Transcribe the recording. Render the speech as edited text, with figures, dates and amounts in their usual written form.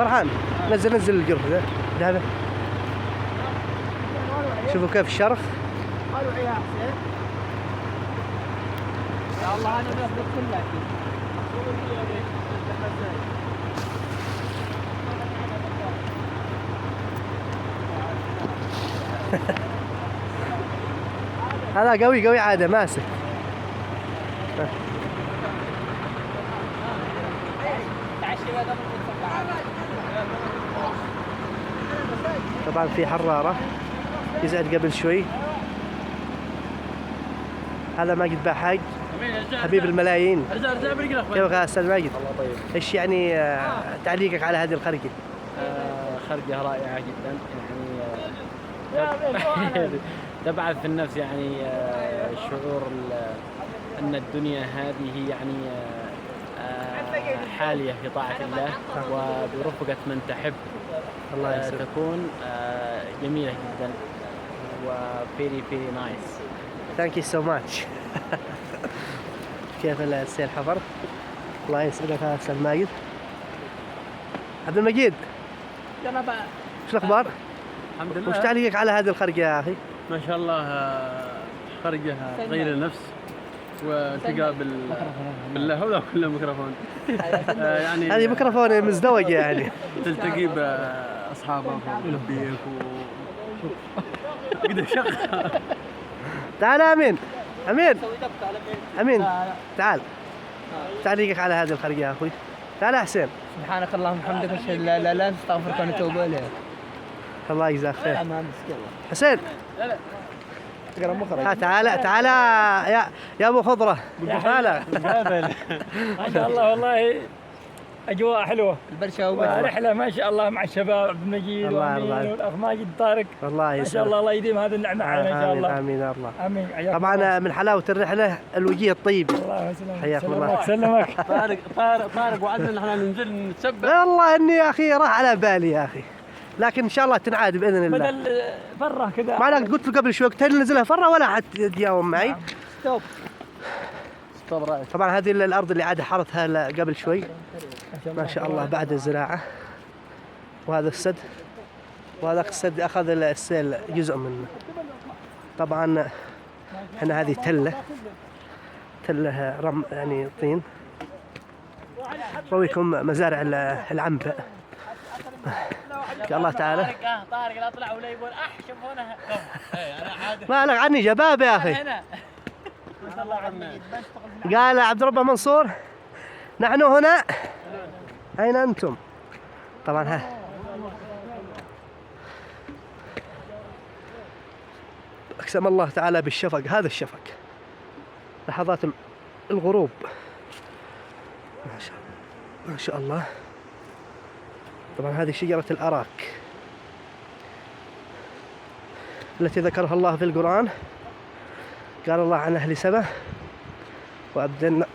فرحان نزل الجرف ذا. شوفوا كيف الشرخ. يا الله انا بس كلها هذا قوي عاده ماسك. طبعا في حرارة يزعد قبل شوي. هذا ماجد باحاج حبيب الملايين. كيف استاذ ماجد؟ الله طيب. ايش يعني تعليقك على هذه الخرقة؟ خرقة رائعة جدا يعني تبعث في النفس يعني شعور أن الدنيا هذه يعني حالية في طاعة الله وبرفقة من تحب. الله يسلمك. تكون جميلة جدا و very nice. Thank you so much. كيف السير حفر؟ الله يسعدك يا استاذ ماجد. عبد المجيد جنبه شو الاخبار؟ الحمد لله. وش تعليقك على هذه الخرقة يا اخي؟ ما شاء الله خرقة تغير النفس والتقى بالله ولا كله ميكروفون. يعني هذه ميكروفون مزدوج يعني. تلتقي باصحابك ولبيك كذا شق. تعال امين تعال. تعليقك على هذه الخرقة يا اخوي. تعال يا حسين. سبحانك اللهم وبحمدك اشهد لا اله الا انت استغفرك ونتوب اليك. الله يجزاك خير. مسك الله. حسين تقرا مخرج. تعال يا ابو خضره. تعال. ما شاء الله والله اجواء حلوه. البرشا ورحله ما شاء الله مع الشباب عبد المجيد الله والاخ ماجد طارق. الله ما شاء الله يديم هذه النعمه علينا ان شاء الله. امين يا الله. امين. طبعا من حلاوه الرحله الوجيه الطيبه. الله يسلمك. حياكم الله. سلمك. طارق وعدنا نحن ننزل نتسبح. والله اني يا اخي راح على بالي يا اخي، لكن ان شاء الله تنعاد باذن الله. بدل فره كذا. ما انا قلت له قبل شوي قلت هل ننزلها فره ولا حتجاوب معي. ستوب رايح. طبعا هذه الارض اللي عاد حرثها قبل شوي ما شاء الله بعد الزراعه. وهذا السد وهذاك السد اخذ السيل جزء منه. طبعا هنا هذه تله رم يعني طين. رويكم مزارع العنبة ان شاء الله تعالى. طارق لا طلع ولا يقول شوف هنا. انا عادي. ما لك عني جباب يا اخي. ما شاء الله عمي. قال عبد ربه منصور نحن هنا اين انتم؟ طبعا اقسم الله تعالى بالشفق. هذا الشفق لحظات الغروب ما شاء الله. طبعا هذه شجرة الأراك التي ذكرها الله في القرآن. قال الله عن أهل سبأ وأبدلنا